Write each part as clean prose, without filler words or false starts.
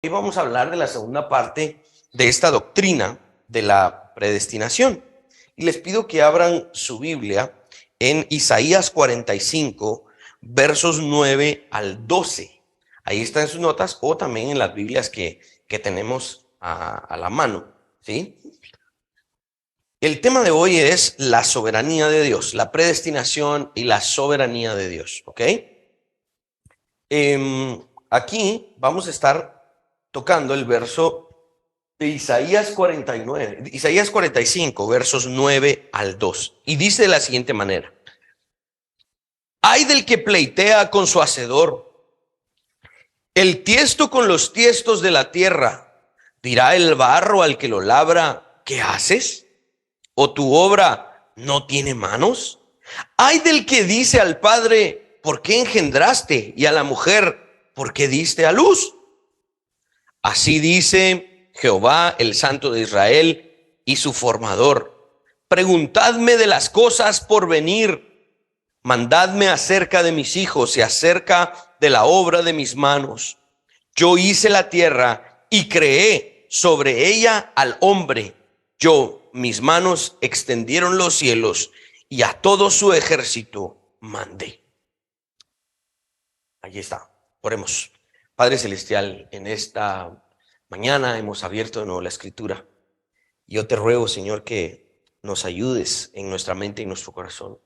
Hoy vamos a hablar de la segunda parte de esta doctrina de la predestinación. Y les pido que abran su Biblia en Isaías 45, versos 9 al 12. Ahí están sus notas o también en las Biblias que tenemos a la mano, ¿sí? El tema de hoy es la soberanía de Dios, la predestinación y la soberanía de Dios, ¿ok? Aquí vamos a estar tocando el verso de Isaías 49, Isaías 45, versos 9 al 2. Y dice de la siguiente manera: Ay del que pleitea con su hacedor, el tiesto con los tiestos de la tierra. Dirá el barro al que lo labra: ¿qué haces? ¿O tu obra no tiene manos? Ay del que dice al padre: ¿por qué engendraste? Y a la mujer: ¿por qué diste a luz? Así dice Jehová, el Santo de Israel y su formador: preguntadme de las cosas por venir, mandadme acerca de mis hijos y acerca de la obra de mis manos. Yo hice la tierra y creé sobre ella al hombre. Mis manos extendieron los cielos y a todo su ejército mandé. Allí está. Oremos. Padre Celestial, en esta mañana hemos abierto de nuevo la Escritura. Yo te ruego, Señor, que nos ayudes en nuestra mente y nuestro corazón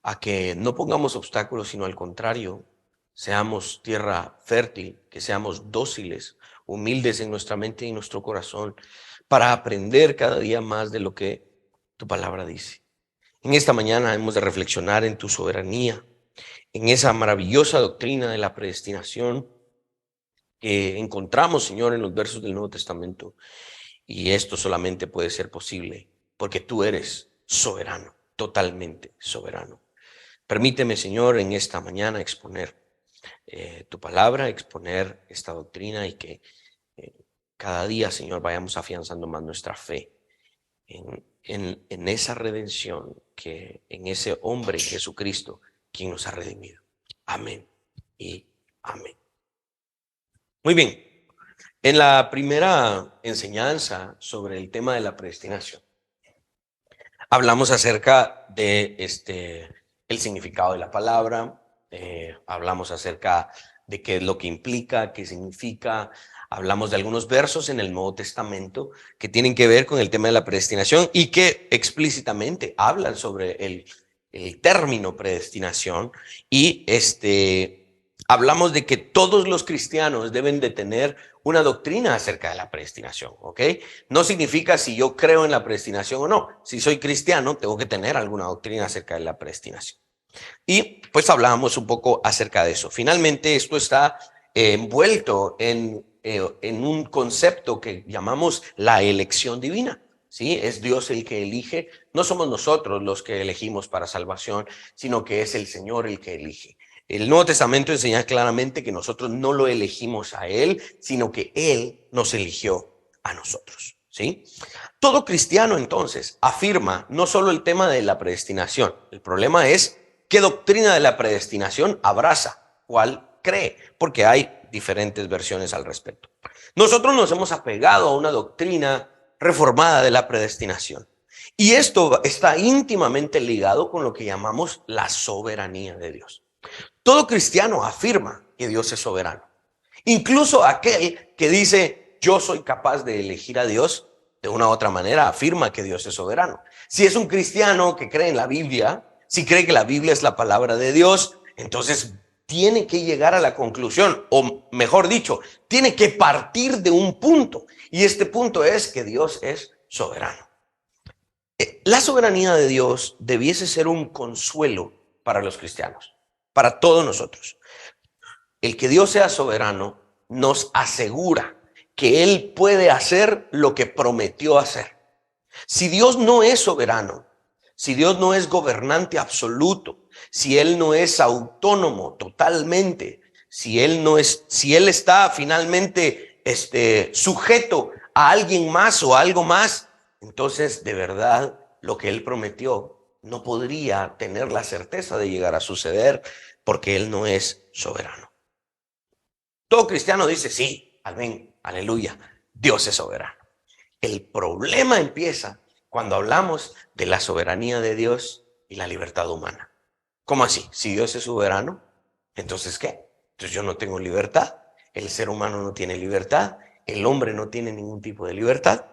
a que no pongamos obstáculos, sino al contrario, seamos tierra fértil, que seamos dóciles, humildes en nuestra mente y nuestro corazón, para aprender cada día más de lo que tu palabra dice. En esta mañana hemos de reflexionar en tu soberanía, en esa maravillosa doctrina de la predestinación que encontramos, Señor, en los versos del Nuevo Testamento. Y esto solamente puede ser posible porque tú eres soberano, totalmente soberano. Permíteme, Señor, en esta mañana exponer tu palabra, exponer esta doctrina y que cada día, Señor, vayamos afianzando más nuestra fe en esa redención, en ese hombre Jesucristo, quien nos ha redimido. Amén y amén. Muy bien. En la primera enseñanza sobre el tema de la predestinación, hablamos acerca de el significado de la palabra, hablamos acerca de qué es lo que implica, qué significa. Hablamos de algunos versos en el Nuevo Testamento que tienen que ver con el tema de la predestinación y que explícitamente hablan sobre el término predestinación. Y hablamos de que todos los cristianos deben de tener una doctrina acerca de la predestinación, ¿ok? No significa si yo creo en la predestinación o no. Si soy cristiano, tengo que tener alguna doctrina acerca de la predestinación. Y pues hablábamos un poco acerca de eso. Finalmente, esto está envuelto en un concepto que llamamos la elección divina. ¿Sí? Es Dios el que elige. No somos nosotros los que elegimos para salvación, sino que es el Señor el que elige. El Nuevo Testamento enseña claramente que nosotros no lo elegimos a Él, sino que Él nos eligió a nosotros. ¿Sí? Todo cristiano entonces afirma no solo el tema de la predestinación. El problema es qué doctrina de la predestinación abraza, cuál cree, porque hay diferentes versiones al respecto. Nosotros nos hemos apegado a una doctrina reformada de la predestinación. Y esto está íntimamente ligado con lo que llamamos la soberanía de Dios. Todo cristiano afirma que Dios es soberano. Incluso aquel que dice yo soy capaz de elegir a Dios, de una u otra manera afirma que Dios es soberano. Si es un cristiano que cree en la Biblia, si cree que la Biblia es la palabra de Dios, entonces tiene que llegar a la conclusión, o mejor dicho, tiene que partir de un punto. Y este punto es que Dios es soberano. La soberanía de Dios debiese ser un consuelo para los cristianos, para todos nosotros. El que Dios sea soberano nos asegura que Él puede hacer lo que prometió hacer. Si Dios no es soberano, si Dios no es gobernante absoluto, si Él no es autónomo totalmente, si Él está finalmente sujeto a alguien más o a algo más, entonces de verdad lo que Él prometió no podría tener la certeza de llegar a suceder porque Él no es soberano. Todo cristiano dice, sí, Amén, aleluya. Dios es soberano. El problema empieza cuando hablamos de la soberanía de Dios y la libertad humana. ¿Cómo así? Si Dios es soberano, ¿entonces qué? Entonces yo no tengo libertad, el ser humano no tiene libertad, el hombre no tiene ningún tipo de libertad.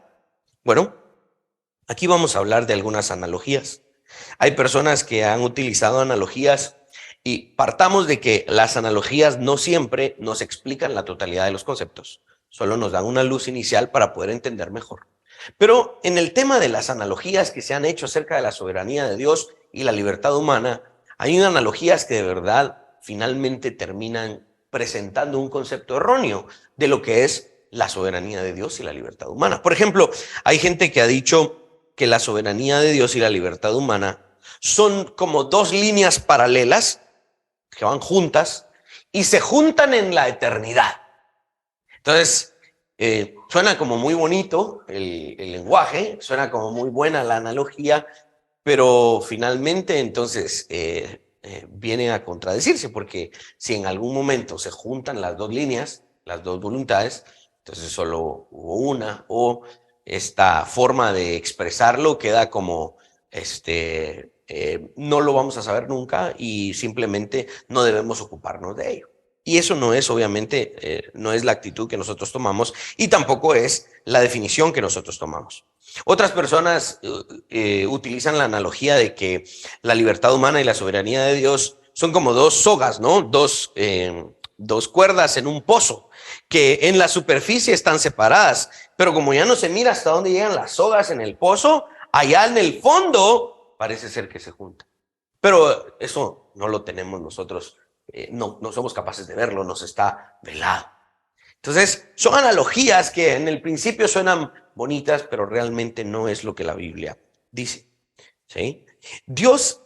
Bueno, aquí vamos a hablar de algunas analogías. Hay personas que han utilizado analogías y partamos de que las analogías no siempre nos explican la totalidad de los conceptos, solo nos dan una luz inicial para poder entender mejor. Pero en el tema de las analogías que se han hecho acerca de la soberanía de Dios y la libertad humana, hay analogías que de verdad finalmente terminan presentando un concepto erróneo de lo que es la soberanía de Dios y la libertad humana. Por ejemplo, hay gente que ha dicho que la soberanía de Dios y la libertad humana son como dos líneas paralelas que van juntas y se juntan en la eternidad. Entonces, suena como muy bonito el lenguaje, suena como muy buena la analogía, pero finalmente entonces viene a contradecirse, porque si en algún momento se juntan las dos líneas, las dos voluntades, entonces solo hubo una, o esta forma de expresarlo queda como no lo vamos a saber nunca y simplemente no debemos ocuparnos de ello. Y eso no es, obviamente, no es la actitud que nosotros tomamos y tampoco es la definición que nosotros tomamos. Otras personas utilizan la analogía de que la libertad humana y la soberanía de Dios son como dos sogas, ¿no? Dos cuerdas en un pozo que en la superficie están separadas, pero como ya no se mira hasta dónde llegan las sogas en el pozo, allá en el fondo parece ser que se juntan. Pero eso no lo tenemos nosotros, no somos capaces de verlo, nos está velado. Entonces, son analogías que en el principio suenan bonitas, pero realmente no es lo que la Biblia dice, ¿sí? Dios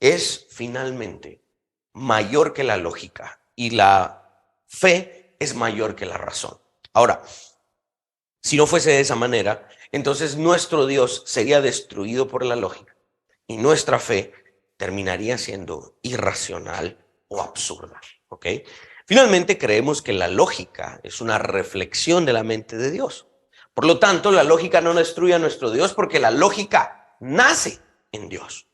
es finalmente mayor que la lógica y la fe es mayor que la razón. Ahora, si no fuese de esa manera, entonces nuestro Dios sería destruido por la lógica y nuestra fe terminaría siendo irracional o absurda, ¿ok? Finalmente, creemos que la lógica es una reflexión de la mente de Dios. Por lo tanto, la lógica no destruye a nuestro Dios porque la lógica nace en Dios.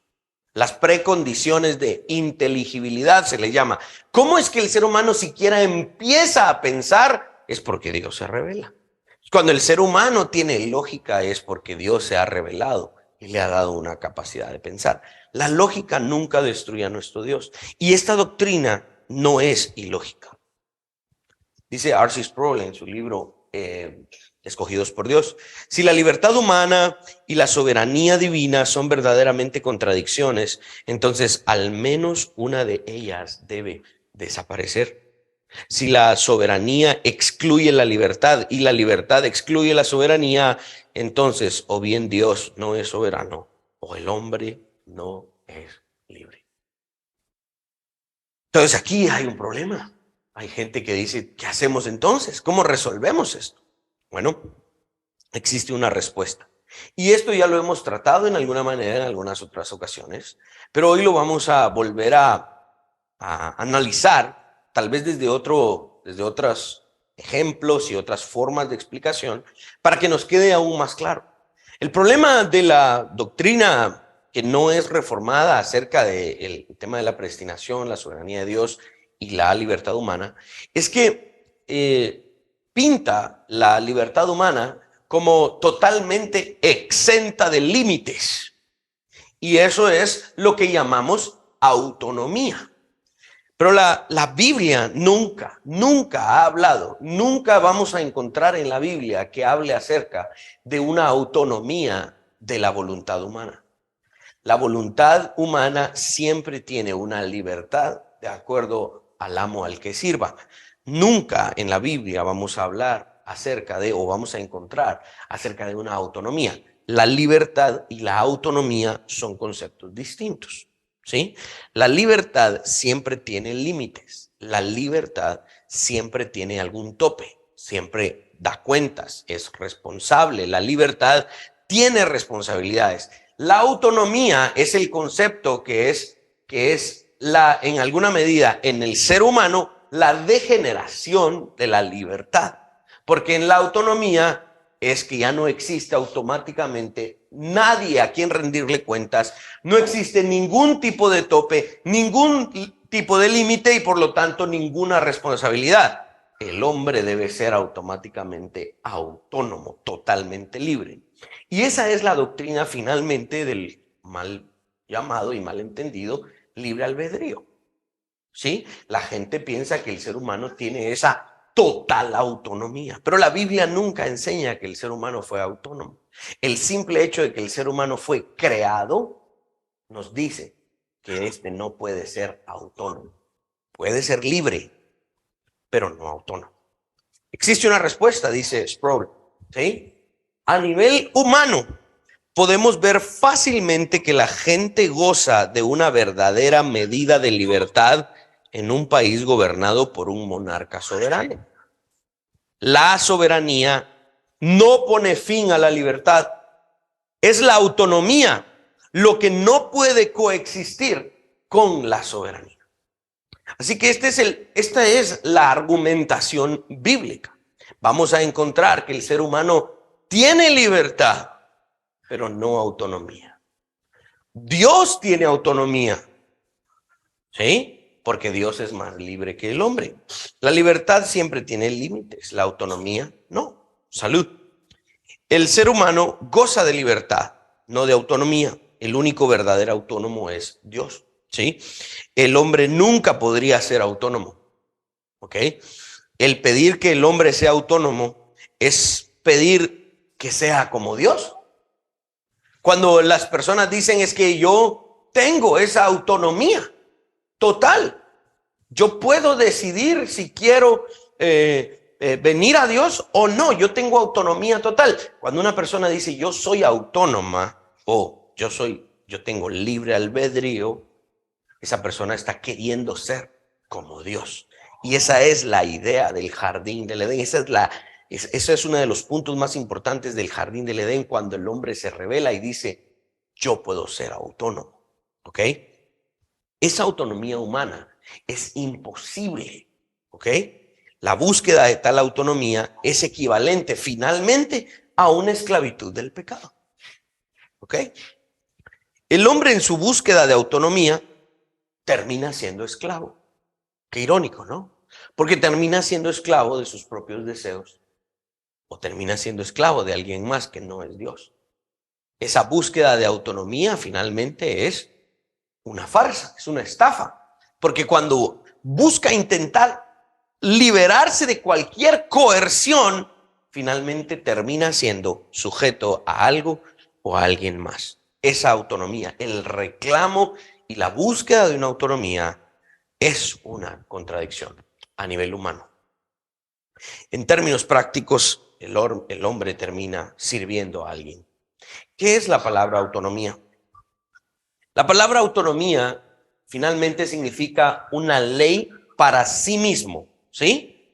Las precondiciones de inteligibilidad se le llama. ¿Cómo es que el ser humano siquiera empieza a pensar? Es porque Dios se revela. Cuando el ser humano tiene lógica es porque Dios se ha revelado y le ha dado una capacidad de pensar. La lógica nunca destruye a nuestro Dios. Y esta doctrina no es ilógica. Dice R.C. Sproul en su libro Escogidos por Dios: si la libertad humana y la soberanía divina son verdaderamente contradicciones, entonces al menos una de ellas debe desaparecer. Si la soberanía excluye la libertad y la libertad excluye la soberanía, entonces o bien Dios no es soberano o el hombre no es libre. Entonces aquí hay un problema. Hay gente que dice, ¿qué hacemos entonces? ¿Cómo resolvemos esto? Bueno, existe una respuesta. Y esto ya lo hemos tratado en alguna manera en algunas otras ocasiones, pero hoy lo vamos a volver a analizar, tal vez desde otros ejemplos y otras formas de explicación, para que nos quede aún más claro. El problema de la doctrina que no es reformada acerca del tema de la predestinación, la soberanía de Dios y la libertad humana, es que pinta la libertad humana como totalmente exenta de límites. Y eso es lo que llamamos autonomía. Pero la Biblia nunca ha hablado, nunca vamos a encontrar en la Biblia que hable acerca de una autonomía de la voluntad humana. La voluntad humana siempre tiene una libertad de acuerdo al amo al que sirva. Nunca en la Biblia vamos a hablar acerca de, o vamos a encontrar acerca de una autonomía. La libertad y la autonomía son conceptos distintos, ¿sí? La libertad siempre tiene límites. La libertad siempre tiene algún tope, siempre da cuentas, es responsable. La libertad tiene responsabilidades. La autonomía es el concepto que es en alguna medida en el ser humano la degeneración de la libertad. Porque en la autonomía es que ya no existe automáticamente nadie a quien rendirle cuentas, no existe ningún tipo de tope, ningún tipo de límite y por lo tanto ninguna responsabilidad. El hombre debe ser automáticamente autónomo, totalmente libre. Y esa es la doctrina finalmente del mal llamado y mal entendido libre albedrío. ¿Sí? La gente piensa que el ser humano tiene esa total autonomía, pero la Biblia nunca enseña que el ser humano fue autónomo. El simple hecho de que el ser humano fue creado nos dice que este no puede ser autónomo. Puede ser libre, pero no autónomo. Existe una respuesta, dice Sproul, ¿sí? A nivel humano, podemos ver fácilmente que la gente goza de una verdadera medida de libertad en un país gobernado por un monarca soberano. La soberanía no pone fin a la libertad. Es la autonomía lo que no puede coexistir con la soberanía. Así que esta es la argumentación bíblica. Vamos a encontrar que el ser humano tiene libertad, pero no autonomía. Dios tiene autonomía, ¿sí? Porque Dios es más libre que el hombre. La libertad siempre tiene límites, la autonomía no. Salud. El ser humano goza de libertad, no de autonomía. El único verdadero autónomo es Dios, ¿sí? El hombre nunca podría ser autónomo, ¿ok? El pedir que el hombre sea autónomo es pedir que sea como Dios. Cuando las personas dicen es que yo tengo esa autonomía total, yo puedo decidir si quiero venir a Dios o no, yo tengo autonomía total. Cuando una persona dice yo soy autónoma o yo tengo libre albedrío, esa persona está queriendo ser como Dios. Y esa es la idea del jardín del Edén. Ese es uno de los puntos más importantes del jardín del Edén, cuando el hombre se revela y dice, yo puedo ser autónomo. ¿Ok? Esa autonomía humana es imposible. ¿Ok? La búsqueda de tal autonomía es equivalente finalmente a una esclavitud del pecado. ¿Ok? El hombre en su búsqueda de autonomía termina siendo esclavo. Qué irónico, ¿no? Porque termina siendo esclavo de sus propios deseos o termina siendo esclavo de alguien más que no es Dios. Esa búsqueda de autonomía finalmente es una farsa, es una estafa. Porque cuando busca intentar liberarse de cualquier coerción, finalmente termina siendo sujeto a algo o a alguien más. Esa autonomía, el reclamo y la búsqueda de una autonomía es una contradicción a nivel humano. En términos prácticos, el hombre termina sirviendo a alguien. ¿Qué es la palabra autonomía? La palabra autonomía finalmente significa una ley para sí mismo, ¿sí?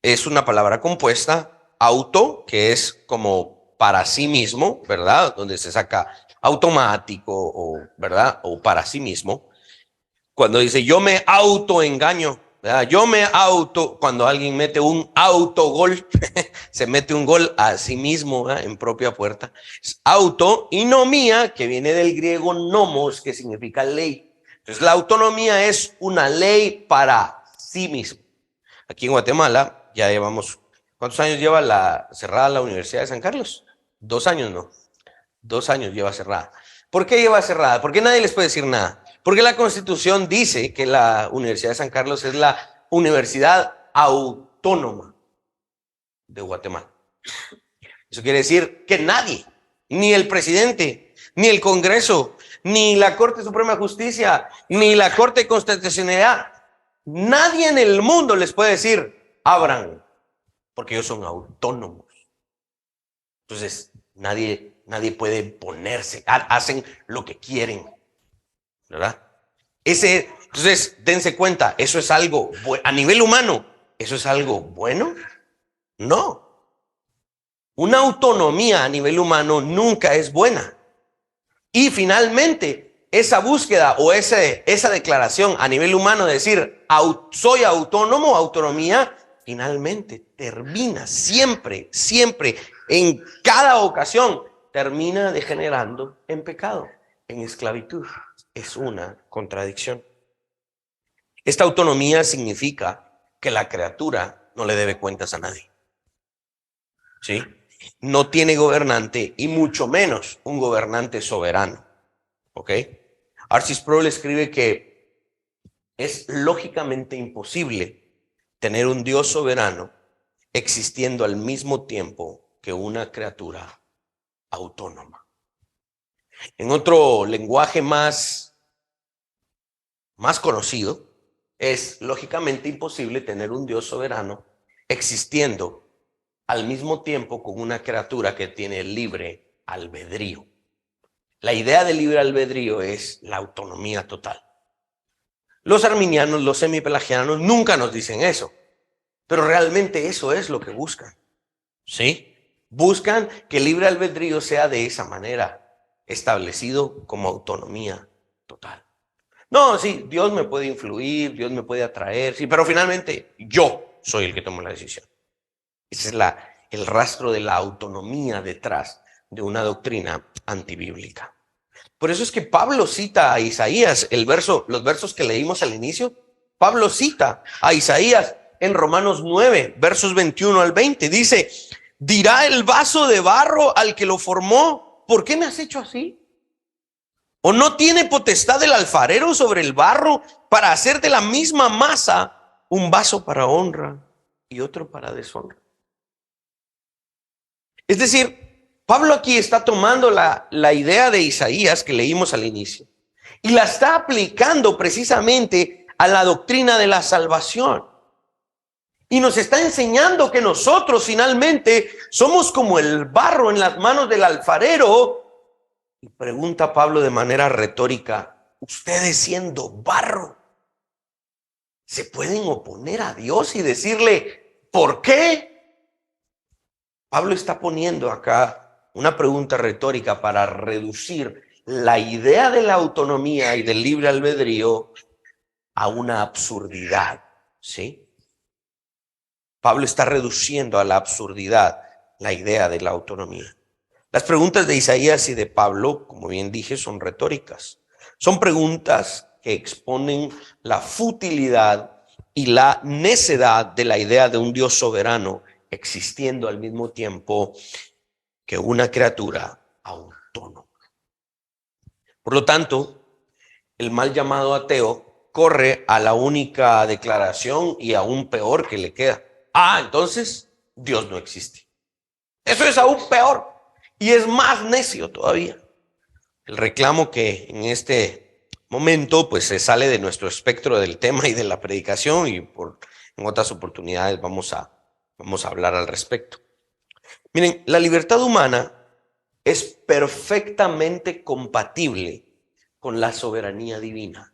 Es una palabra compuesta, auto, que es como para sí mismo, ¿verdad? Donde se saca automático o, ¿verdad? O para sí mismo. Cuando dice yo me autoengaño, ¿verdad? Cuando alguien mete un autogol, se mete un gol a sí mismo, ¿verdad? En propia puerta. Es auto y nomía, que viene del griego nomos, que significa ley. Entonces la autonomía es una ley para sí mismo. Aquí en Guatemala ya llevamos, ¿cuántos años lleva cerrada la Universidad de San Carlos? 2 años, ¿no? 2 años lleva cerrada. ¿Por qué lleva cerrada? Porque nadie les puede decir nada. Porque la Constitución dice que la Universidad de San Carlos es la universidad autónoma de Guatemala. Eso quiere decir que nadie, ni el presidente, ni el Congreso, ni la Corte Suprema de Justicia, ni la Corte de Constitucionalidad, nadie en el mundo les puede decir, abran, porque ellos son autónomos. Entonces, nadie puede ponerse, hacen lo que quieren, ¿verdad? Entonces, dense cuenta, eso es algo, a nivel humano, ¿eso es algo bueno? No. Una autonomía a nivel humano nunca es buena. Y finalmente, esa búsqueda o esa declaración a nivel humano de decir, soy autónomo, autonomía, finalmente termina siempre, en cada ocasión, termina degenerando en pecado, en esclavitud. Es una contradicción. Esta autonomía significa que la criatura no le debe cuentas a nadie. ¿Sí? No tiene gobernante y mucho menos un gobernante soberano. ¿Ok? R.C. Sproul escribe que es lógicamente imposible tener un Dios soberano existiendo al mismo tiempo que una criatura autónoma. En otro lenguaje más conocido, es lógicamente imposible tener un Dios soberano existiendo al mismo tiempo con una criatura que tiene libre albedrío. La idea de libre albedrío es la autonomía total. Los arminianos, los semipelagianos nunca nos dicen eso, pero realmente eso es lo que buscan. ¿Sí? Buscan que el libre albedrío sea de esa manera, establecido como autonomía total. No, sí, Dios me puede influir, Dios me puede atraer, sí, pero finalmente yo soy el que tomo la decisión. Ese es el rastro de la autonomía detrás de una doctrina antibíblica. Por eso es que Pablo cita a Isaías, los versos que leímos al inicio. Pablo cita a Isaías en Romanos 9, versos 21 al 20. Dice, dirá el vaso de barro al que lo formó, ¿por qué me has hecho así? ¿O no tiene potestad el alfarero sobre el barro para hacer de la misma masa un vaso para honra y otro para deshonra? Es decir, Pablo aquí está tomando la idea de Isaías que leímos al inicio y la está aplicando precisamente a la doctrina de la salvación. Y nos está enseñando que nosotros finalmente somos como el barro en las manos del alfarero. Y pregunta Pablo de manera retórica, ustedes siendo barro, ¿se pueden oponer a Dios y decirle, ¿por qué? Pablo está poniendo acá una pregunta retórica para reducir la idea de la autonomía y del libre albedrío a una absurdidad, ¿sí? Pablo está reduciendo a la absurdidad la idea de la autonomía. Las preguntas de Isaías y de Pablo, como bien dije, son retóricas. Son preguntas que exponen la futilidad y la necedad de la idea de un Dios soberano existiendo al mismo tiempo que una criatura autónoma. Por lo tanto, el mal llamado ateo corre a la única declaración y aún peor que le queda. Entonces Dios no existe. Eso es aún peor. Y es más necio todavía. El reclamo que en este momento pues se sale de nuestro espectro del tema y de la predicación y en otras oportunidades vamos a hablar al respecto. Miren, la libertad humana es perfectamente compatible con la soberanía divina.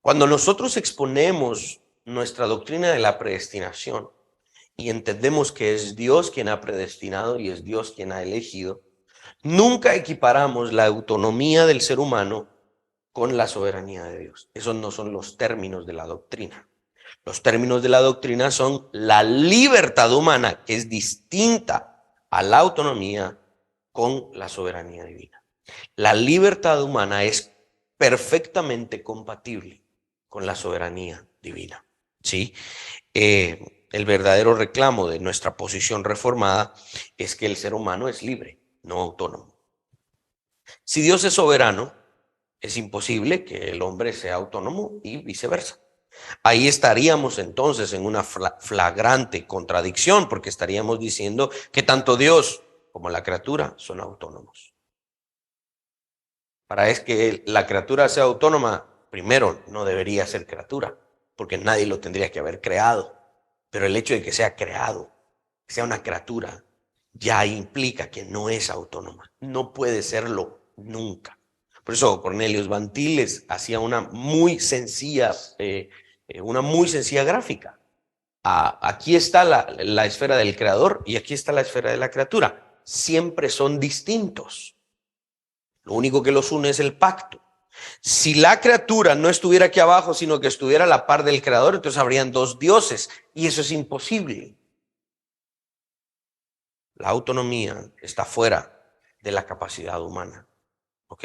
Cuando nosotros exponemos nuestra doctrina de la predestinación, y entendemos que es Dios quien ha predestinado y es Dios quien ha elegido, nunca equiparamos la autonomía del ser humano con la soberanía de Dios. Esos no son los términos de la doctrina. Los términos de la doctrina son la libertad humana, que es distinta a la autonomía con la soberanía divina. La libertad humana es perfectamente compatible con la soberanía divina. ¿Sí? El verdadero reclamo de nuestra posición reformada es que el ser humano es libre, no autónomo. Si Dios es soberano, es imposible que el hombre sea autónomo y viceversa. Ahí estaríamos entonces en una flagrante contradicción, porque estaríamos diciendo que tanto Dios como la criatura son autónomos. Para que la criatura sea autónoma, primero no debería ser criatura, porque nadie lo tendría que haber creado. Pero el hecho de que sea creado, que sea una criatura, ya implica que no es autónoma. No puede serlo nunca. Por eso Cornelius Van Til hacía una muy sencilla gráfica. Aquí está la esfera del creador y aquí está la esfera de la criatura. Siempre son distintos. Lo único que los une es el pacto. Si la criatura no estuviera aquí abajo, sino que estuviera a la par del Creador, entonces habrían dos dioses, y eso es imposible. La autonomía está fuera de la capacidad humana. ¿Ok?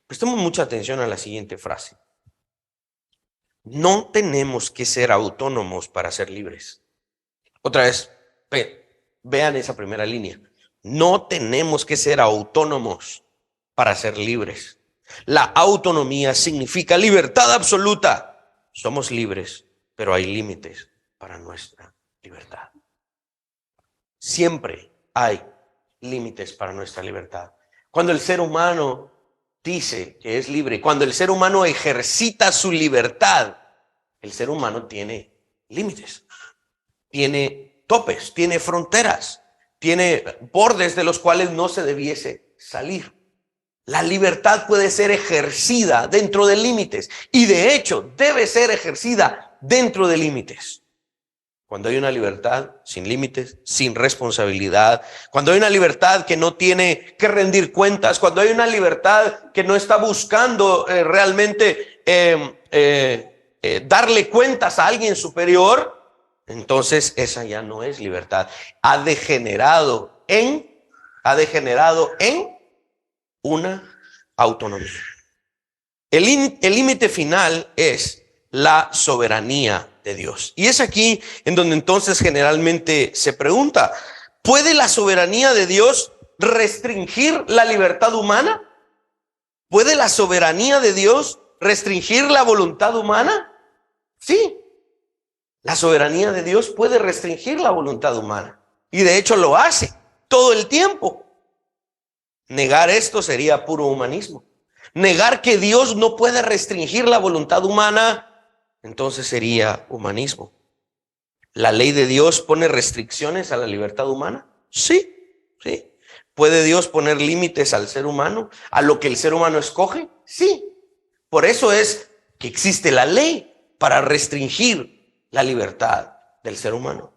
Prestemos mucha atención a la siguiente frase. No tenemos que ser autónomos para ser libres. Otra vez, vean esa primera línea. No tenemos que ser autónomos para ser libres. La autonomía significa libertad absoluta. Somos libres, pero hay límites para nuestra libertad. Siempre hay límites para nuestra libertad. Cuando el ser humano dice que es libre, cuando el ser humano ejercita su libertad, el ser humano tiene límites, tiene topes, tiene fronteras, tiene bordes de los cuales no se debiese salir. La libertad puede ser ejercida dentro de límites y de hecho debe ser ejercida dentro de límites. Cuando hay una libertad sin límites, sin responsabilidad, cuando hay una libertad que no tiene que rendir cuentas, cuando hay una libertad que no está buscando realmente darle cuentas a alguien superior, entonces esa ya no es libertad. Ha degenerado en una autonomía. El límite final es la soberanía de Dios. Y es aquí en donde entonces generalmente se pregunta, ¿puede la soberanía de Dios restringir la libertad humana? ¿Puede la soberanía de Dios restringir la voluntad humana? Sí, la soberanía de Dios puede restringir la voluntad humana. Y de hecho lo hace todo el tiempo. Negar esto sería puro humanismo. Negar que Dios no puede restringir la voluntad humana, entonces sería humanismo. ¿La ley de Dios pone restricciones a la libertad humana? Sí, sí. ¿Puede Dios poner límites al ser humano, a lo que el ser humano escoge? Sí. Por eso es que existe la ley para restringir la libertad del ser humano.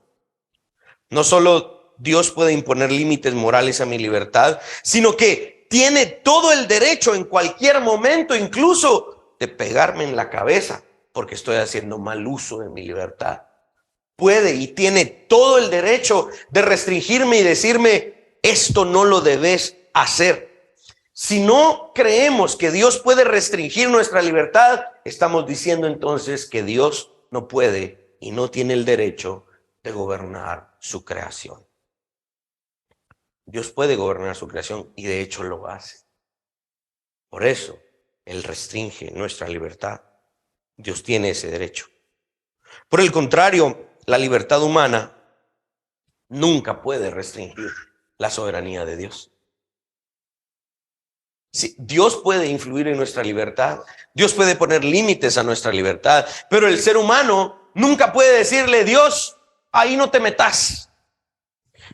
No solo Dios puede imponer límites morales a mi libertad, sino que tiene todo el derecho en cualquier momento, incluso de pegarme en la cabeza porque estoy haciendo mal uso de mi libertad. Puede y tiene todo el derecho de restringirme y decirme, esto no lo debes hacer. Si no creemos que Dios puede restringir nuestra libertad, estamos diciendo entonces que Dios no puede y no tiene el derecho de gobernar su creación. Dios puede gobernar su creación y de hecho lo hace. Por eso Él restringe nuestra libertad. Dios tiene ese derecho. Por el contrario, la libertad humana nunca puede restringir la soberanía de Dios. Sí, Dios puede influir en nuestra libertad, Dios puede poner límites a nuestra libertad, pero el ser humano nunca puede decirle, Dios, ahí no te metas.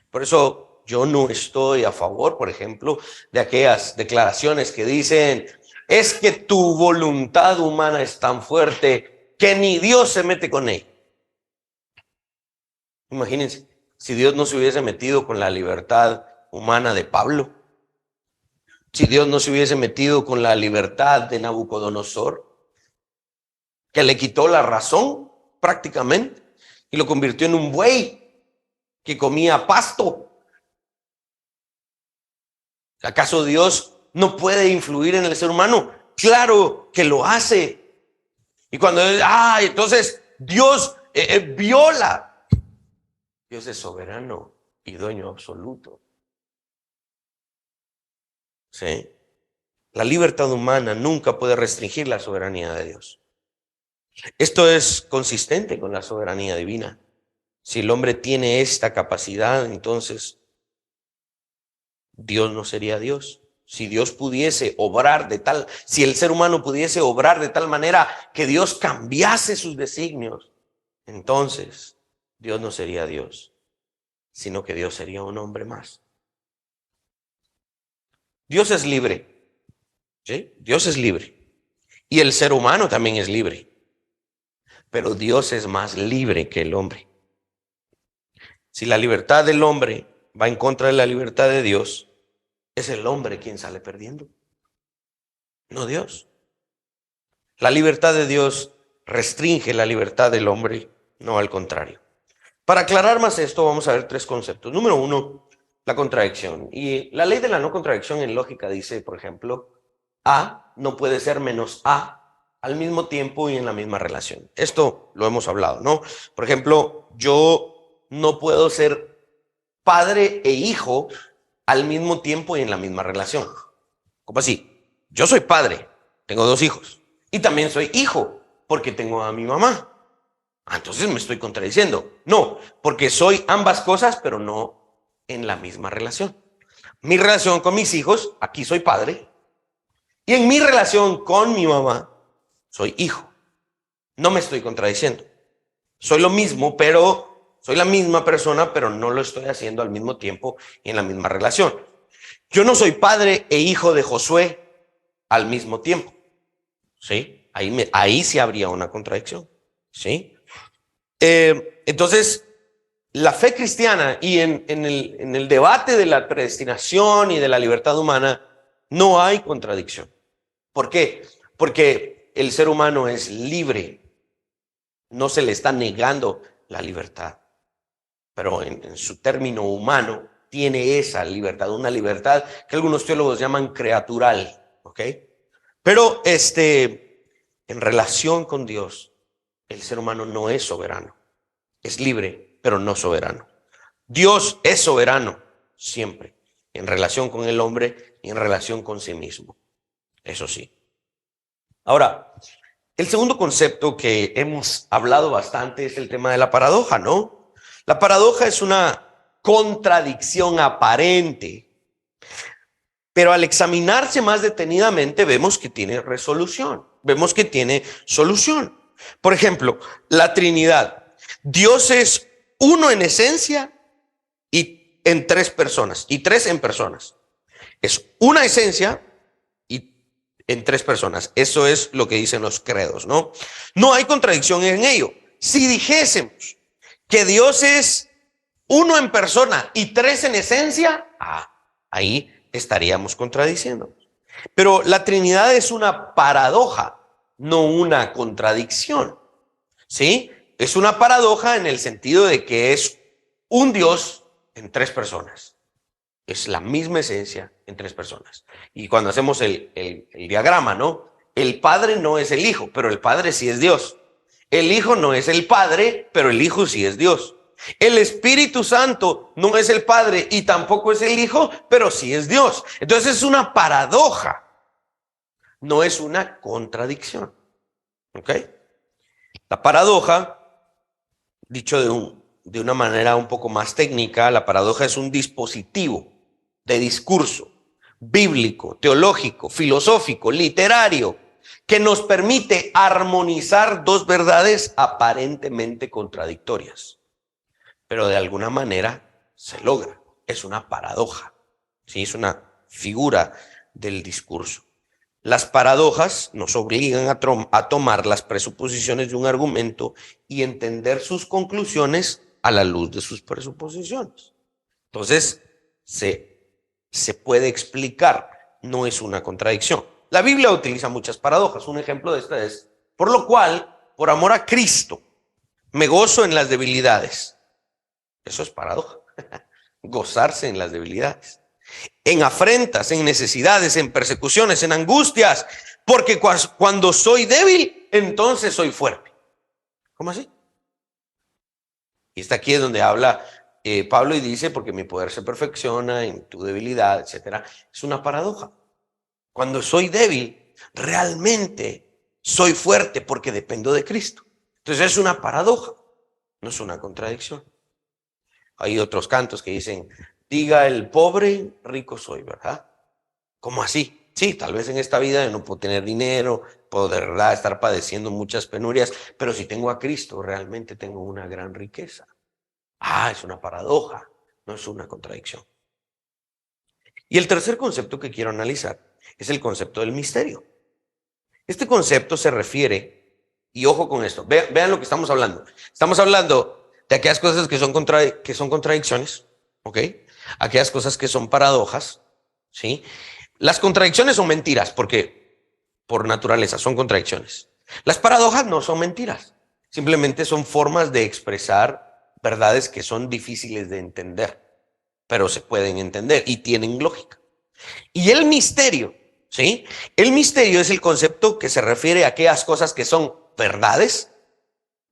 Por eso yo no estoy a favor, por ejemplo, de aquellas declaraciones que dicen, es que tu voluntad humana es tan fuerte que ni Dios se mete con ella. Imagínense, si Dios no se hubiese metido con la libertad humana de Pablo, si Dios no se hubiese metido con la libertad de Nabucodonosor, que le quitó la razón prácticamente y lo convirtió en un buey que comía pasto. ¿Acaso Dios no puede influir en el ser humano? Claro que lo hace. Y cuando entonces Dios viola. Dios es soberano y dueño absoluto. ¿Sí? La libertad humana nunca puede restringir la soberanía de Dios. Esto es consistente con la soberanía divina. Si el hombre tiene esta capacidad, entonces Dios no sería Dios. Si Dios pudiese obrar si el ser humano pudiese obrar de tal manera que Dios cambiase sus designios, entonces Dios no sería Dios, sino que Dios sería un hombre más. Dios es libre, ¿sí? Dios es libre. Y el ser humano también es libre. Pero Dios es más libre que el hombre. Si la libertad del hombre va en contra de la libertad de Dios, es el hombre quien sale perdiendo, no Dios. La libertad de Dios restringe la libertad del hombre, no al contrario. Para aclarar más esto, vamos a ver tres conceptos. Número uno, la contradicción. Y la ley de la no contradicción en lógica dice, por ejemplo, A no puede ser menos A al mismo tiempo y en la misma relación. Esto lo hemos hablado, ¿no? Por ejemplo, yo no puedo ser padre e hijo al mismo tiempo y en la misma relación. ¿Cómo así? Yo soy padre, tengo 2 hijos, y también soy hijo porque tengo a mi mamá. Entonces me estoy contradiciendo. No, porque soy ambas cosas, pero no en la misma relación. Mi relación con mis hijos, aquí soy padre, y en mi relación con mi mamá, soy hijo. No me estoy contradiciendo. Soy lo mismo, pero soy la misma persona, pero no lo estoy haciendo al mismo tiempo y en la misma relación. Yo no soy padre e hijo de Josué al mismo tiempo. ¿Sí? Ahí sí habría una contradicción. ¿Sí? Entonces, la fe cristiana y en el debate de la predestinación y de la libertad humana, no hay contradicción. ¿Por qué? Porque el ser humano es libre. No se le está negando la libertad. Pero en su término humano tiene esa libertad, una libertad que algunos teólogos llaman creatural. ¿Ok? Pero en relación con Dios, el ser humano no es soberano. Es libre, pero no soberano. Dios es soberano siempre, en relación con el hombre y en relación con sí mismo. Eso sí. Ahora, el segundo concepto que hemos hablado bastante es el tema de la paradoja, ¿no? La paradoja es una contradicción aparente, pero al examinarse más detenidamente vemos que tiene resolución, vemos que tiene solución. Por ejemplo, la Trinidad. Dios es uno en esencia y en 3 personas, y 3 en personas. Es una esencia y en 3 personas. Eso es lo que dicen los credos, ¿no? No hay contradicción en ello. Si dijésemos que Dios es uno en persona y 3 en esencia, ahí estaríamos contradiciendo. Pero la Trinidad es una paradoja, no una contradicción. ¿Sí? Es una paradoja en el sentido de que es un Dios en 3 personas. Es la misma esencia en 3 personas. Y cuando hacemos el diagrama, ¿no? El Padre no es el Hijo, pero el Padre sí es Dios. El Hijo no es el Padre, pero el Hijo sí es Dios. El Espíritu Santo no es el Padre y tampoco es el Hijo, pero sí es Dios. Entonces es una paradoja, no es una contradicción. ¿Ok? La paradoja, dicho de una manera un poco más técnica, la paradoja es un dispositivo de discurso bíblico, teológico, filosófico, literario, que nos permite armonizar 2 verdades aparentemente contradictorias. Pero de alguna manera se logra. Es una paradoja. ¿Sí? Es una figura del discurso. Las paradojas nos obligan a tomar las presuposiciones de un argumento y entender sus conclusiones a la luz de sus presuposiciones. Entonces, se puede explicar, no es una contradicción. La Biblia utiliza muchas paradojas. Un ejemplo de esta es, por lo cual, por amor a Cristo, me gozo en las debilidades. Eso es paradoja. Gozarse en las debilidades. En afrentas, en necesidades, en persecuciones, en angustias, porque cuando soy débil, entonces soy fuerte. ¿Cómo así? Y está aquí donde habla Pablo y dice, porque mi poder se perfecciona en tu debilidad, etcétera. Es una paradoja. Cuando soy débil, realmente soy fuerte porque dependo de Cristo. Entonces es una paradoja, no es una contradicción. Hay otros cantos que dicen, diga el pobre, rico soy, ¿verdad? ¿Cómo así? Sí, tal vez en esta vida yo no puedo tener dinero, puedo de verdad estar padeciendo muchas penurias, pero si tengo a Cristo, realmente tengo una gran riqueza. Es una paradoja, no es una contradicción. Y el tercer concepto que quiero analizar es el concepto del misterio. Este concepto se refiere, y ojo con esto, vean lo que estamos hablando. Estamos hablando de aquellas cosas que son contradicciones, ¿ok? Aquellas cosas que son paradojas, ¿sí? Las contradicciones son mentiras, ¿por qué? por naturaleza, son contradicciones. Las paradojas no son mentiras, simplemente son formas de expresar verdades que son difíciles de entender, pero se pueden entender y tienen lógica. Y el misterio, ¿sí? El misterio es el concepto que se refiere a aquellas cosas que son verdades,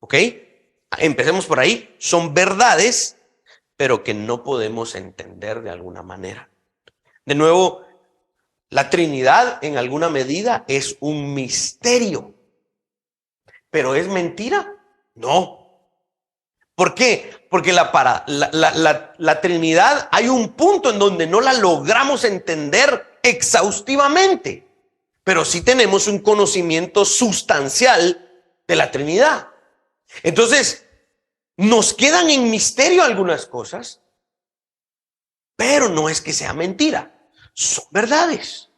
¿ok? Empecemos por ahí, son verdades, pero que no podemos entender de alguna manera. De nuevo, la Trinidad en alguna medida es un misterio, pero ¿es mentira? No. ¿Por qué? Porque la Trinidad hay un punto en donde no la logramos entender exhaustivamente, pero sí tenemos un conocimiento sustancial de la Trinidad. Entonces, nos quedan en misterio algunas cosas, pero no es que sea mentira, son verdades.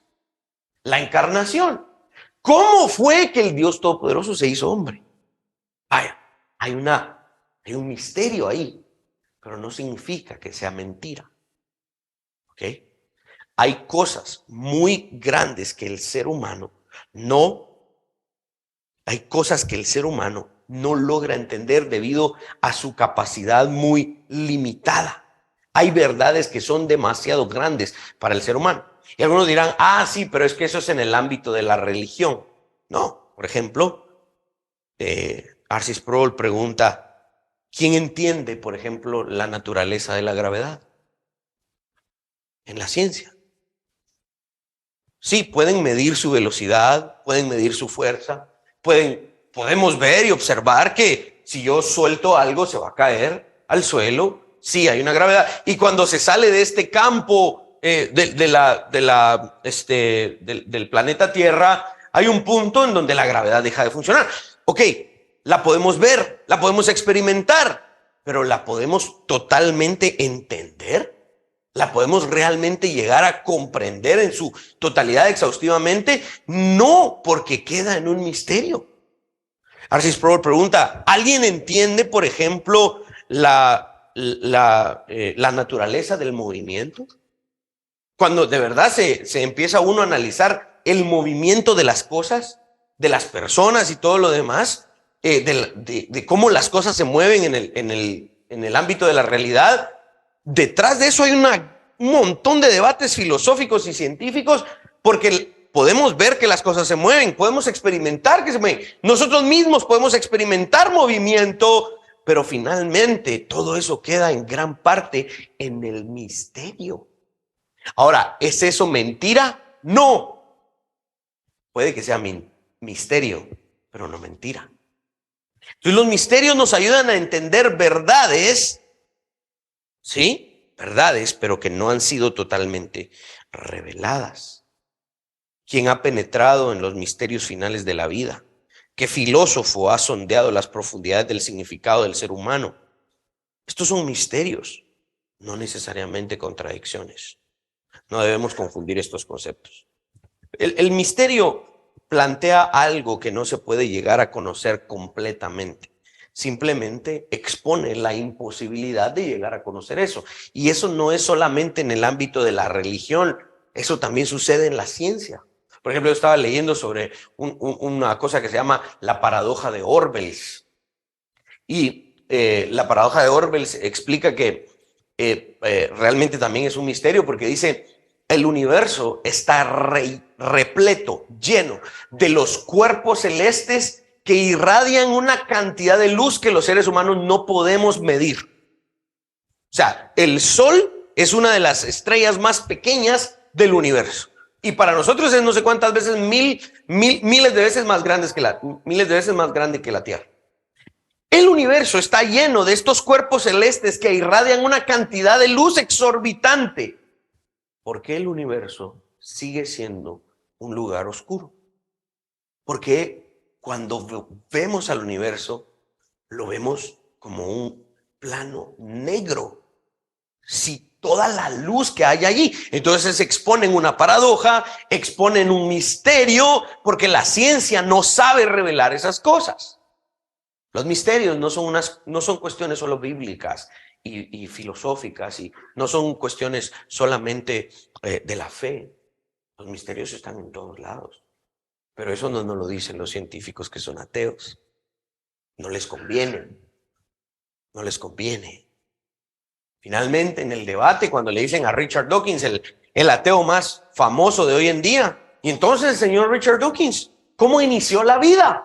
La encarnación. ¿Cómo fue que el Dios Todopoderoso se hizo hombre? Vaya, hay un misterio ahí, pero no significa que sea mentira. ¿Ok? Hay cosas muy grandes que el ser humano hay cosas que el ser humano no logra entender debido a su capacidad muy limitada. Hay verdades que son demasiado grandes para el ser humano. Y algunos dirán, sí, pero es que eso es en el ámbito de la religión. No, por ejemplo, R.C. Sproul pregunta, ¿quién entiende, por ejemplo, la naturaleza de la gravedad? En la ciencia. Sí, pueden medir su velocidad, pueden medir su fuerza, podemos ver y observar que si yo suelto algo se va a caer al suelo. Sí, hay una gravedad. Y cuando se sale de este campo del planeta Tierra, hay un punto en donde la gravedad deja de funcionar. Ok, la podemos ver, la podemos experimentar, pero ¿la podemos totalmente entender? ¿La podemos realmente llegar a comprender en su totalidad exhaustivamente? No, porque queda en un misterio. R.C. Sproul pregunta, ¿alguien entiende, por ejemplo, la naturaleza del movimiento? Cuando de verdad se empieza uno a analizar el movimiento de las cosas, de las personas y todo lo demás, de cómo las cosas se mueven en el ámbito de la realidad, detrás de eso hay un montón de debates filosóficos y científicos, porque podemos ver que las cosas se mueven, podemos experimentar que se mueven, nosotros mismos podemos experimentar movimiento, pero finalmente todo eso queda en gran parte en el misterio. Ahora, ¿es eso mentira? No. Puede que sea misterio, pero no mentira. Entonces los misterios nos ayudan a entender verdades, ¿sí? Verdades, pero que no han sido totalmente reveladas. ¿Quién ha penetrado en los misterios finales de la vida? ¿Qué filósofo ha sondeado las profundidades del significado del ser humano? Estos son misterios, no necesariamente contradicciones. No debemos confundir estos conceptos. El misterio plantea algo que no se puede llegar a conocer completamente. Simplemente expone la imposibilidad de llegar a conocer eso. Y eso no es solamente en el ámbito de la religión, eso también sucede en la ciencia. Por ejemplo, yo estaba leyendo sobre una cosa que se llama la paradoja de Orwells. Y la paradoja de Orwells explica que realmente también es un misterio porque dice, el universo está repleto, lleno de los cuerpos celestes que irradian una cantidad de luz que los seres humanos no podemos medir. O sea, el Sol es una de las estrellas más pequeñas del universo. Y para nosotros es no sé cuántas veces, miles de veces más grande que la Tierra. El universo está lleno de estos cuerpos celestes que irradian una cantidad de luz exorbitante. ¿Por qué el universo sigue siendo un lugar oscuro? Porque cuando vemos al universo, lo vemos como un plano negro. Si toda la luz que hay allí, entonces exponen una paradoja, exponen un misterio, porque la ciencia no sabe revelar esas cosas. Los misterios no son cuestiones solo bíblicas y filosóficas, y no son cuestiones solamente de la fe. Los misterios están en todos lados. Pero eso no nos lo dicen los científicos que son ateos. No les conviene. No les conviene. Finalmente, en el debate, cuando le dicen a Richard Dawkins, el ateo más famoso de hoy en día, y entonces el señor Richard Dawkins, ¿cómo inició la vida?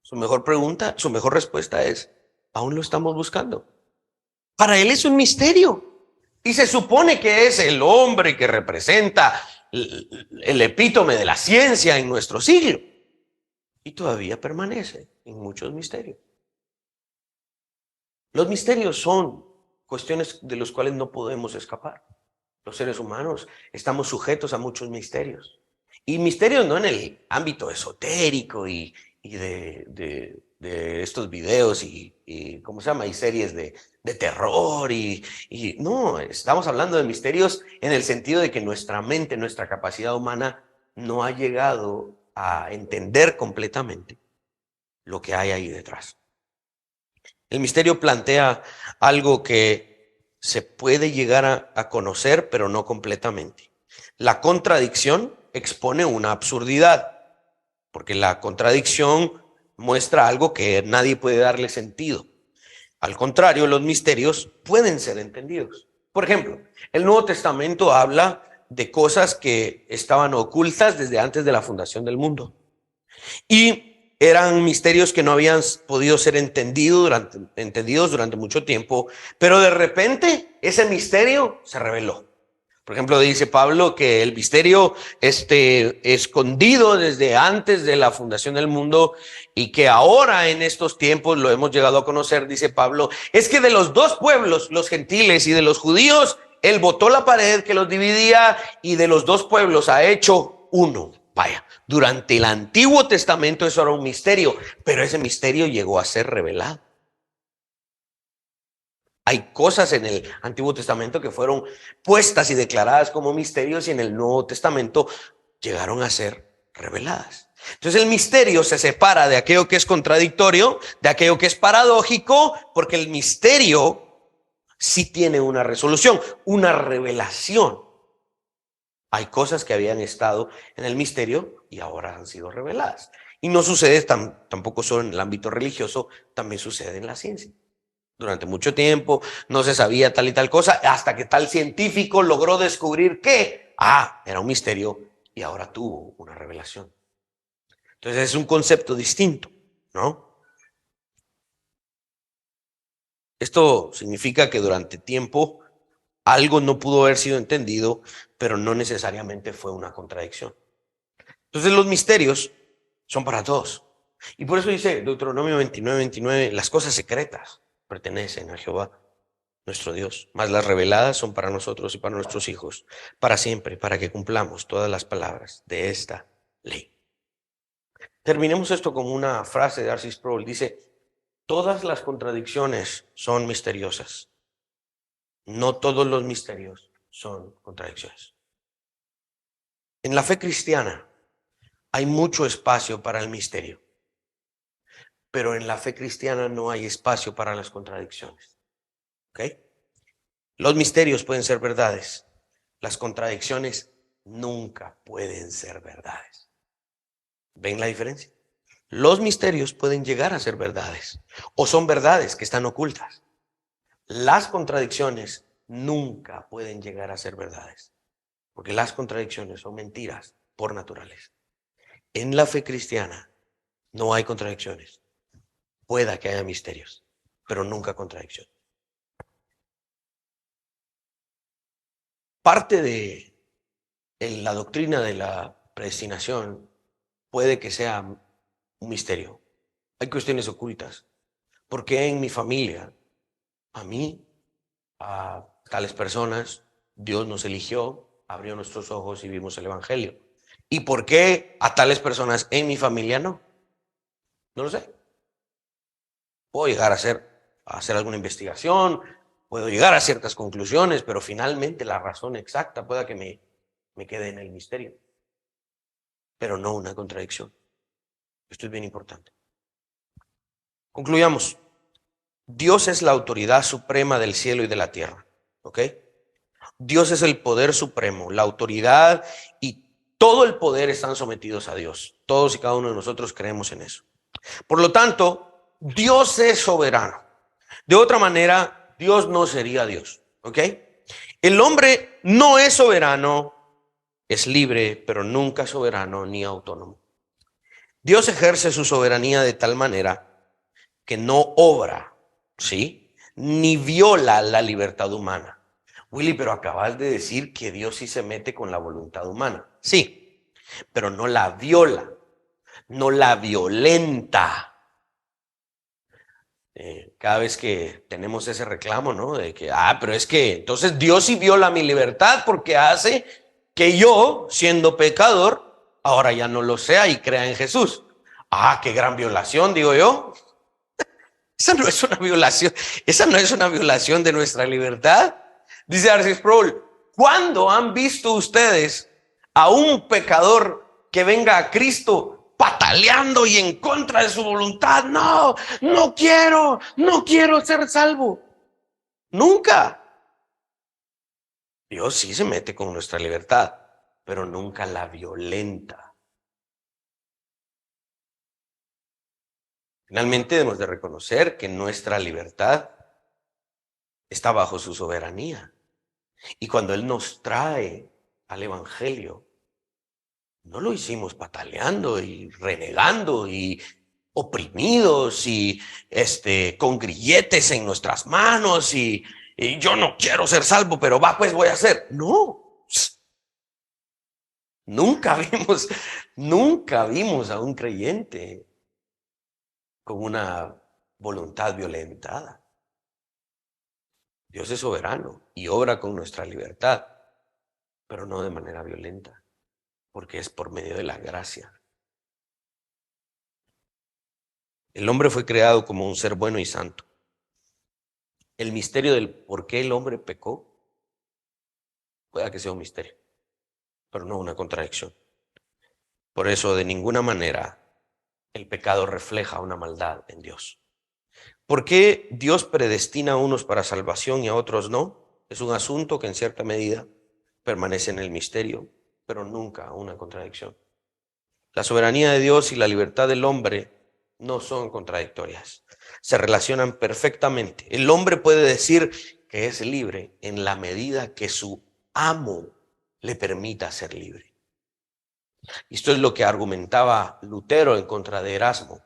Su mejor pregunta, su mejor respuesta es, aún lo estamos buscando. Para él es un misterio. Y se supone que es el hombre que representa el epítome de la ciencia en nuestro siglo. Y todavía permanece en muchos misterios. Los misterios son cuestiones de los cuales no podemos escapar. Los seres humanos estamos sujetos a muchos misterios. Y misterios no en el ámbito esotérico y de estos videos y ¿cómo se llama? Y series de terror y no, estamos hablando de misterios en el sentido de que nuestra mente, nuestra capacidad humana no ha llegado a entender completamente lo que hay ahí detrás. El misterio plantea algo que se puede llegar a conocer, pero no completamente. La contradicción expone una absurdidad, porque la contradicción muestra algo que nadie puede darle sentido. Al contrario, los misterios pueden ser entendidos. Por ejemplo, el Nuevo Testamento habla de cosas que estaban ocultas desde antes de la fundación del mundo. Y eran misterios que no habían podido ser entendidos durante mucho tiempo, pero de repente ese misterio se reveló. Por ejemplo, dice Pablo que el misterio escondido desde antes de la fundación del mundo y que ahora en estos tiempos lo hemos llegado a conocer, dice Pablo, es que de los dos pueblos, los gentiles y de los judíos, él botó la pared que los dividía y de los dos pueblos ha hecho uno. Vaya, durante el Antiguo Testamento eso era un misterio, pero ese misterio llegó a ser revelado. Hay cosas en el Antiguo Testamento que fueron puestas y declaradas como misterios y en el Nuevo Testamento llegaron a ser reveladas. Entonces el misterio se separa de aquello que es contradictorio, de aquello que es paradójico, porque el misterio sí tiene una resolución, una revelación. Hay cosas que habían estado en el misterio y ahora han sido reveladas. Y no sucede tampoco solo en el ámbito religioso, también sucede en la ciencia. Durante mucho tiempo no se sabía tal y tal cosa, hasta que tal científico logró descubrir que, era un misterio y ahora tuvo una revelación. Entonces es un concepto distinto, ¿no? Esto significa que durante tiempo algo no pudo haber sido entendido, pero no necesariamente fue una contradicción. Entonces los misterios son para todos. Y por eso dice Deuteronomio 29:29, las cosas secretas pertenecen a Jehová, nuestro Dios, mas las reveladas son para nosotros y para nuestros hijos, para siempre, para que cumplamos todas las palabras de esta ley. Terminemos esto con una frase de R.C. Sproul. Dice, todas las contradicciones son misteriosas. No todos los misterios son contradicciones. En la fe cristiana hay mucho espacio para el misterio, pero en la fe cristiana no hay espacio para las contradicciones. ¿Ok? Los misterios pueden ser verdades, las contradicciones nunca pueden ser verdades. ¿Ven la diferencia? Los misterios pueden llegar a ser verdades o son verdades que están ocultas. Las contradicciones nunca pueden llegar a ser verdades, porque las contradicciones son mentiras por naturaleza. En la fe cristiana no hay contradicciones. Pueda que haya misterios, pero nunca contradicciones. Parte de la doctrina de la predestinación puede que sea un misterio. Hay cuestiones ocultas. ¿Por qué en mi familia, a mí, a tales personas, Dios nos eligió, abrió nuestros ojos y vimos el Evangelio? ¿Y por qué a tales personas en mi familia no? No lo sé. Puedo llegar a hacer alguna investigación, puedo llegar a ciertas conclusiones, pero finalmente la razón exacta pueda que me quede en el misterio, pero no una contradicción. Esto es bien importante. Concluyamos. Dios es la autoridad suprema del cielo y de la tierra, ¿ok? Dios es el poder supremo, la autoridad y todo el poder están sometidos a Dios. Todos y cada uno de nosotros creemos en eso. Por lo tanto, Dios es soberano. De otra manera, Dios no sería Dios. ¿Ok? El hombre no es soberano, es libre, pero nunca soberano ni autónomo. Dios ejerce su soberanía de tal manera que no obra, ¿sí? Ni viola la libertad humana. Willy, pero acabas de decir que Dios sí se mete con la voluntad humana. Sí, pero no la viola, no la violenta. Cada vez que tenemos ese reclamo, ¿no? De que, pero es que entonces Dios sí viola mi libertad porque hace que yo, siendo pecador, ahora ya no lo sea y crea en Jesús. Qué gran violación, digo yo. Esa no es una violación, esa no es una violación de nuestra libertad. Dice R.C. Sproul, ¿cuándo han visto ustedes a un pecador que venga a Cristo pataleando y en contra de su voluntad? No quiero ser salvo. Nunca. Dios sí se mete con nuestra libertad, pero nunca la violenta. Finalmente debemos de reconocer que nuestra libertad está bajo su soberanía. Y cuando Él nos trae al Evangelio, no lo hicimos pataleando y renegando y oprimidos y con grilletes en nuestras manos y yo no quiero ser salvo, pero pues voy a hacer. No, nunca vimos a un creyente con una voluntad violentada. Dios es soberano y obra con nuestra libertad, pero no de manera violenta, porque es por medio de la gracia. El hombre fue creado como un ser bueno y santo. El misterio del por qué el hombre pecó, pueda que sea un misterio, pero no una contradicción. Por eso, de ninguna manera, el pecado refleja una maldad en Dios. ¿Por qué Dios predestina a unos para salvación y a otros no? Es un asunto que en cierta medida permanece en el misterio, pero nunca una contradicción. La soberanía de Dios y la libertad del hombre no son contradictorias. Se relacionan perfectamente. El hombre puede decir que es libre en la medida que su amo le permita ser libre. Esto es lo que argumentaba Lutero en contra de Erasmo.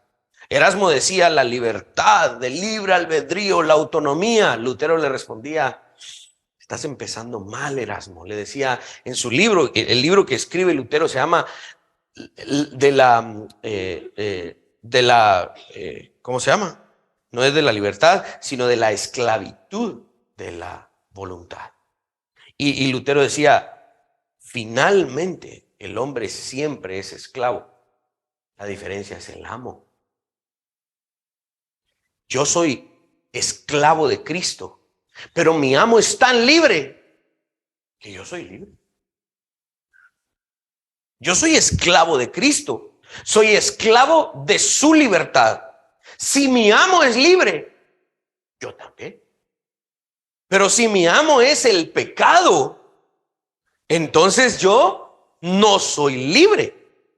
Erasmo decía la libertad, del libre albedrío, la autonomía. Lutero le respondía, estás empezando mal, Erasmo. Le decía en su libro, el libro que escribe Lutero se llama ¿cómo se llama? No es de la libertad, sino de la esclavitud de la voluntad. Y Lutero decía, finalmente el hombre siempre es esclavo. La diferencia es el amo. Yo soy esclavo de Cristo, pero mi amo es tan libre que yo soy libre. Yo soy esclavo de Cristo. Soy esclavo de su libertad. Si mi amo es libre, yo también. Pero si mi amo es el pecado, entonces yo no soy libre.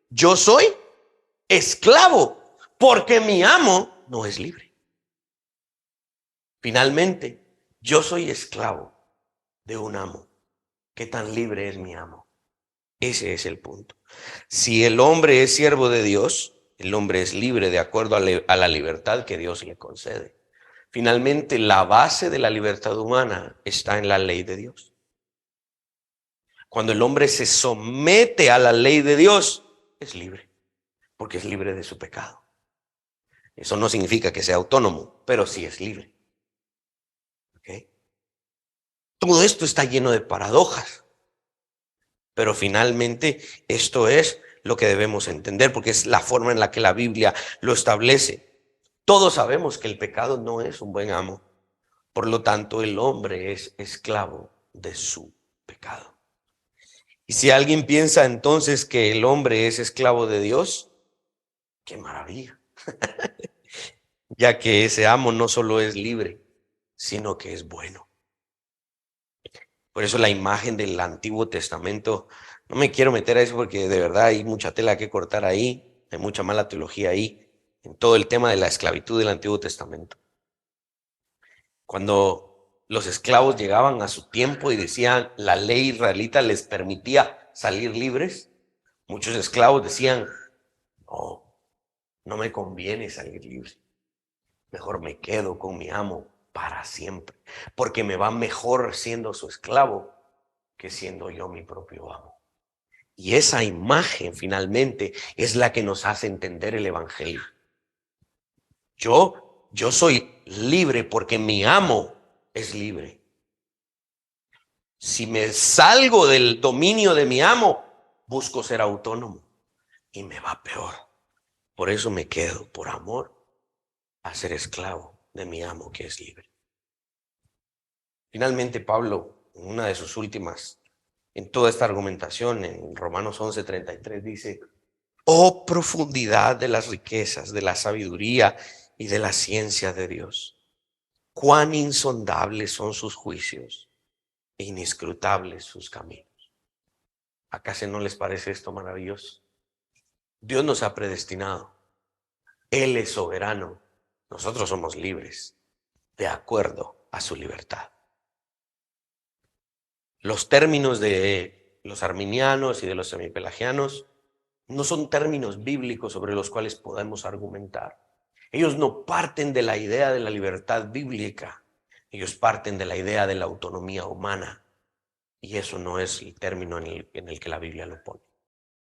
Yo soy esclavo porque mi amo no es libre. Finalmente, yo soy esclavo de un amo. ¿Qué tan libre es mi amo? Ese es el punto. Si el hombre es siervo de Dios, el hombre es libre de acuerdo a la libertad que Dios le concede. Finalmente, la base de la libertad humana está en la ley de Dios. Cuando el hombre se somete a la ley de Dios, es libre, porque es libre de su pecado. Eso no significa que sea autónomo, pero sí es libre. ¿Okay? Todo esto está lleno de paradojas. Pero finalmente esto es lo que debemos entender, porque es la forma en la que la Biblia lo establece. Todos sabemos que el pecado no es un buen amo. Por lo tanto, el hombre es esclavo de su pecado. Y si alguien piensa entonces que el hombre es esclavo de Dios, ¡qué maravilla! Ya que ese amo no solo es libre, sino que es bueno. Por eso la imagen del Antiguo Testamento No me quiero meter a eso porque de verdad hay mucha tela que cortar ahí, hay mucha mala teología ahí, en todo el tema de la esclavitud del Antiguo Testamento. Cuando los esclavos llegaban a su tiempo y decían la ley israelita les permitía salir libres, muchos esclavos decían, no, no me conviene salir libre, mejor me quedo con mi amo para siempre, porque me va mejor siendo su esclavo que siendo yo mi propio amo. Y esa imagen finalmente es la que nos hace entender el evangelio. Yo soy libre porque mi amo es libre. Si me salgo del dominio de mi amo, busco ser autónomo y me va peor. Por eso me quedo por amor a ser esclavo de mi amo que es libre. Finalmente Pablo, en una de sus últimas, en toda esta argumentación, en Romanos 11:33 dice, oh profundidad de las riquezas, de la sabiduría y de la ciencia de Dios. Cuán insondables son sus juicios e inescrutables sus caminos. ¿Acaso no les parece esto maravilloso? Dios nos ha predestinado. Él es soberano. Nosotros somos libres de acuerdo a su libertad. Los términos de los arminianos y de los semipelagianos no son términos bíblicos sobre los cuales podemos argumentar. Ellos no parten de la idea de la libertad bíblica. Ellos parten de la idea de la autonomía humana. Y eso no es el término en el que la Biblia lo pone.